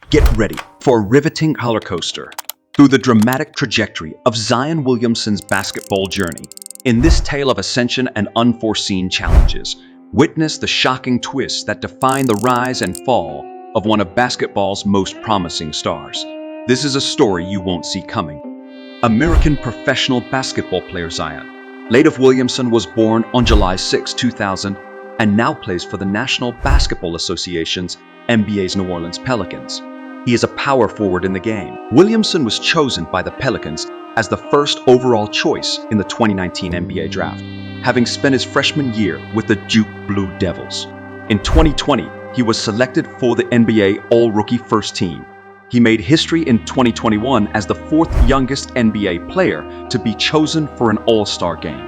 Get ready for a riveting roller coaster through the dramatic trajectory of Zion Williamson's basketball journey. In this tale of ascension and unforeseen challenges, witness the shocking twists that define the rise and fall of one of basketball's most promising stars. This is a story you won't see coming. American professional basketball player Zion Williamson was born on July 6, 2000, and now plays for the National Basketball Association's NBA's New Orleans Pelicans. He is a power forward in the game. Williamson was chosen by the Pelicans as the first overall choice in the 2019 NBA draft, having spent his freshman year with the Duke Blue Devils. In 2020, he was selected for the NBA All-Rookie First Team. He made history in 2021 as the fourth youngest NBA player to be chosen for an All-Star game.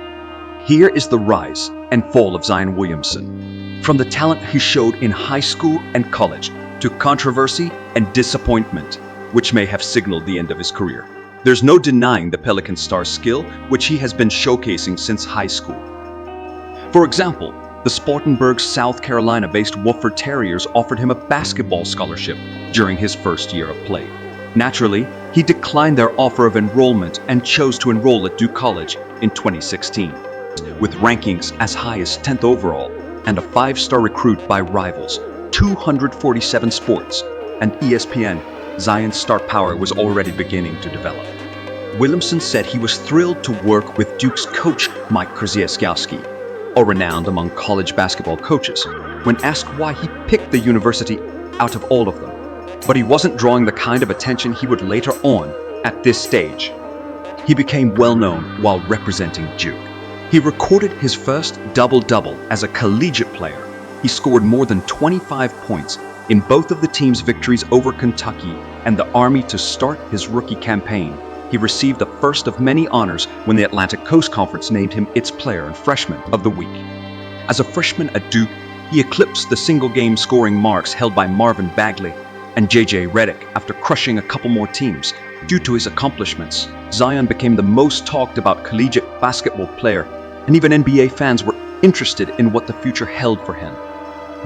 Here is the rise and fall of Zion Williamson. From the talent he showed in high school and college to controversy and disappointment, which may have signaled the end of his career. There's no denying the Pelican star's skill, which he has been showcasing since high school. For example, the Spartanburg, South Carolina-based Wofford Terriers offered him a basketball scholarship during his first year of play. Naturally, he declined their offer of enrollment and chose to enroll at Duke College in 2016. With rankings as high as 10th overall and a 5-star recruit by rivals 247 Sports and ESPN, Zion's star power was already beginning to develop. Williamson said he was thrilled to work with Duke's coach Mike Krzyzewski, renowned among college basketball coaches, when asked why he picked the university out of all of them. But he wasn't drawing the kind of attention he would later on at this stage. He became well known while representing Duke. He recorded his first double-double as a collegiate player. He scored more than 25 points in both of the team's victories over Kentucky and the Army to start his rookie campaign. He received the first of many honors when the Atlantic Coast Conference named him its Player and Freshman of the Week. As a freshman at Duke, he eclipsed the single-game scoring marks held by Marvin Bagley and J.J. Redick after crushing a couple more teams. Due to his accomplishments, Zion became the most talked about collegiate basketball player, and even NBA fans were interested in what the future held for him.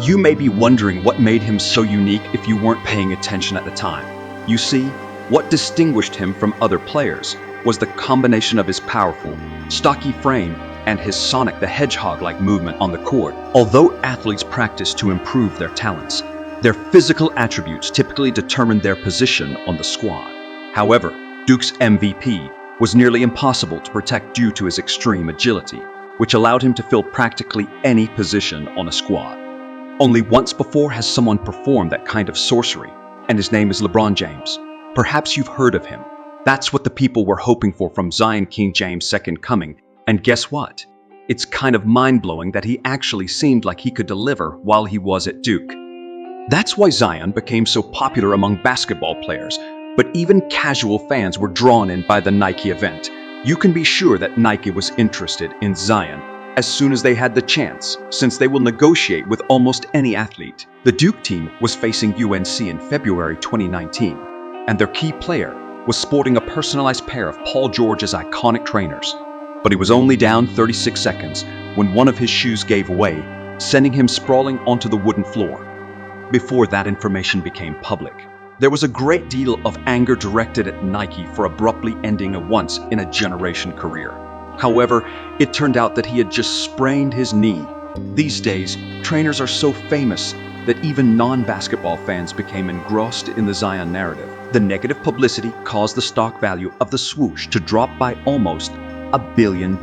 You may be wondering what made him so unique if you weren't paying attention at the time. You see, what distinguished him from other players was the combination of his powerful, stocky frame and his Sonic the Hedgehog-like movement on the court. Although athletes practice to improve their talents, their physical attributes typically determine their position on the squad. However, Duke's MVP was nearly impossible to protect due to his extreme agility, which allowed him to fill practically any position on a squad. Only once before has someone performed that kind of sorcery, and his name is LeBron James. Perhaps you've heard of him. That's what the people were hoping for from Zion King James' second coming, and guess what? It's kind of mind-blowing that he actually seemed like he could deliver while he was at Duke. That's why Zion became so popular among basketball players, but even casual fans were drawn in by the Nike event. You can be sure that Nike was interested in Zion as soon as they had the chance, since they will negotiate with almost any athlete. The Duke team was facing UNC in February 2019, and their key player was sporting a personalized pair of Paul George's iconic trainers. But he was only down 36 seconds when one of his shoes gave way, sending him sprawling onto the wooden floor. Before that information became public, there was a great deal of anger directed at Nike for abruptly ending a once-in-a-generation career. However, it turned out that he had just sprained his knee. These days, trainers are so famous that even non-basketball fans became engrossed in the Zion narrative. The negative publicity caused the stock value of the swoosh to drop by almost $1 billion.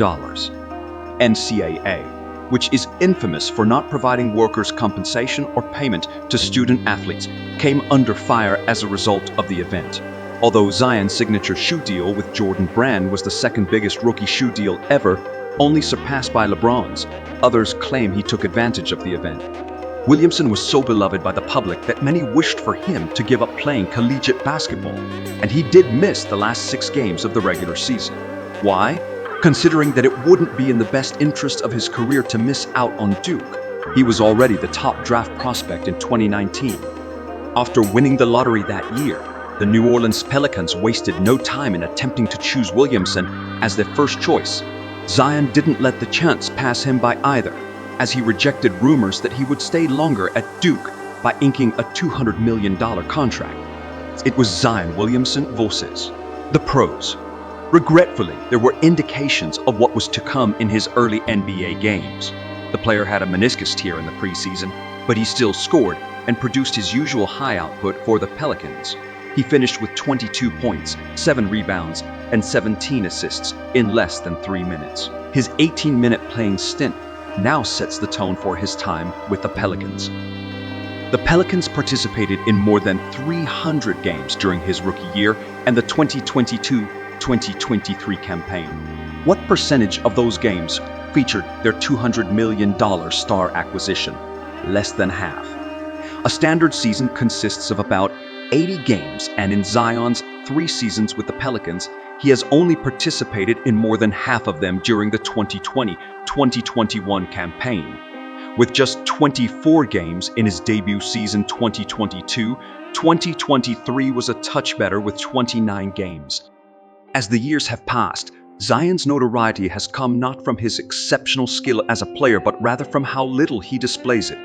NCAA, which is infamous for not providing workers' compensation or payment to student athletes, came under fire as a result of the event. Although Zion's signature shoe deal with Jordan Brand was the second biggest rookie shoe deal ever, only surpassed by LeBron's, others claim he took advantage of the event. Williamson was so beloved by the public that many wished for him to give up playing collegiate basketball, and he did miss the last 6 games of the regular season. Why? Considering that it wouldn't be in the best interest of his career to miss out on Duke. He was already the top draft prospect in 2019. After winning the lottery that year, the New Orleans Pelicans wasted no time in attempting to choose Williamson as their first choice. Zion didn't let the chance pass him by either, as he rejected rumors that he would stay longer at Duke by inking a $200 million contract. It was Zion Williamson versus the pros. Regretfully, there were indications of what was to come in his early NBA games. The player had a meniscus tear in the preseason, but he still scored and produced his usual high output for the Pelicans. He finished with 22 points, 7 rebounds, and 17 assists in less than 3 minutes. His 18-minute playing stint now sets the tone for his time with the Pelicans. The Pelicans participated in more than 300 games during his rookie year and the 2022-2023 campaign. What percentage of those games featured their $200 million star acquisition? Less than half. A standard season consists of about 80 games, and in Zion's 3 seasons with the Pelicans, he has only participated in more than half of them during the 2020-2021 campaign. With just 24 games in his debut season 2022, 2023 was a touch better with 29 games. As the years have passed, Zion's notoriety has come not from his exceptional skill as a player, but rather from how little he displays it.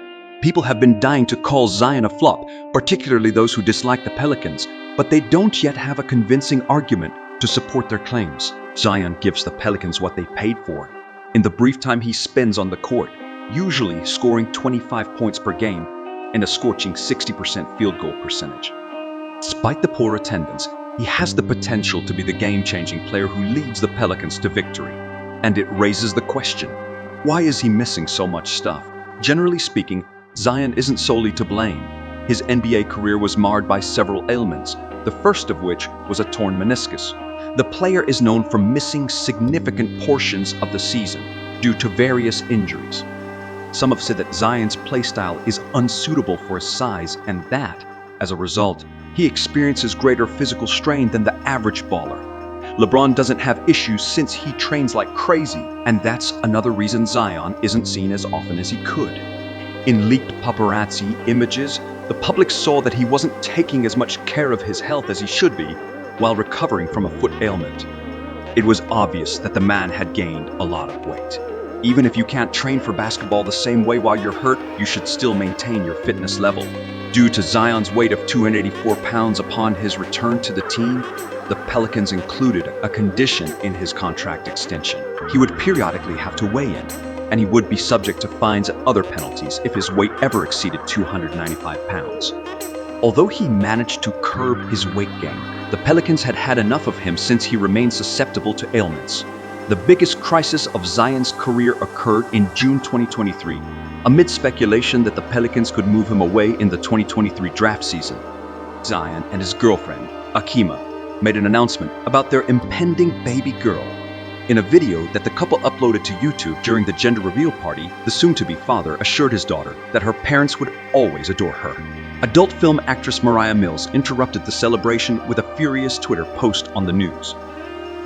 People have been dying to call Zion a flop, particularly those who dislike the Pelicans, but they don't yet have a convincing argument to support their claims. Zion gives the Pelicans what they paid for. In the brief time he spends on the court, usually scoring 25 points per game and a scorching 60% field goal percentage. Despite the poor attendance, he has the potential to be the game-changing player who leads the Pelicans to victory. And it raises the question, why is he missing so much stuff? Generally speaking, Zion isn't solely to blame. His NBA career was marred by several ailments, the first of which was a torn meniscus. The player is known for missing significant portions of the season due to various injuries. Some have said that Zion's playstyle is unsuitable for his size and that, as a result, he experiences greater physical strain than the average baller. LeBron doesn't have issues since he trains like crazy, and that's another reason Zion isn't seen as often as he could. In leaked paparazzi images, the public saw that he wasn't taking as much care of his health as he should be while recovering from a foot ailment. It was obvious that the man had gained a lot of weight. Even if you can't train for basketball the same way while you're hurt, you should still maintain your fitness level. Due to Zion's weight of 284 pounds upon his return to the team, the Pelicans included a condition in his contract extension. He would periodically have to weigh in, and he would be subject to fines and other penalties if his weight ever exceeded 295 pounds. Although he managed to curb his weight gain, the Pelicans had had enough of him since he remained susceptible to ailments. The biggest crisis of Zion's career occurred in June 2023, amid speculation that the Pelicans could move him away in the 2023 draft season. Zion and his girlfriend, Akima, made an announcement about their impending baby girl. In a video that the couple uploaded to YouTube during the gender reveal party, the soon-to-be father assured his daughter that her parents would always adore her. Adult film actress Mariah Mills interrupted the celebration with a furious Twitter post on the news.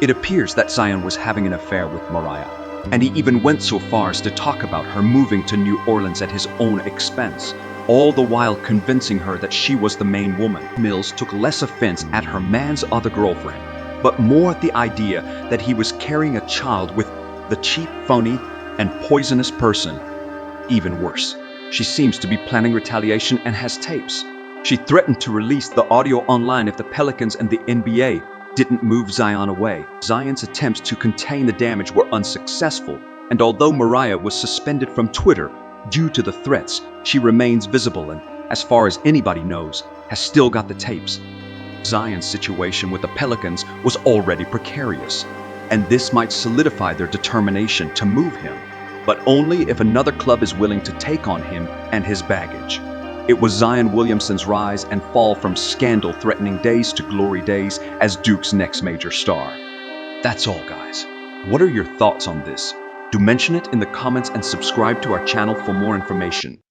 It appears that Zion was having an affair with Mariah, and he even went so far as to talk about her moving to New Orleans at his own expense, all the while convincing her that she was the main woman. Mills took less offense at her man's other girlfriend, but more at the idea that he was carrying a child with the cheap, phony, and poisonous person. Even worse, she seems to be planning retaliation and has tapes. She threatened to release the audio online if the Pelicans and the NBA didn't move Zion away. Zion's attempts to contain the damage were unsuccessful, and although Mariah was suspended from Twitter due to the threats, she remains visible and, as far as anybody knows, has still got the tapes. Zion's situation with the Pelicans was already precarious, and this might solidify their determination to move him, but only if another club is willing to take on him and his baggage. It was Zion Williamson's rise and fall from scandal-threatening days to glory days as Duke's next major star. That's all, guys. What are your thoughts on this? Do mention it in the comments and subscribe to our channel for more information.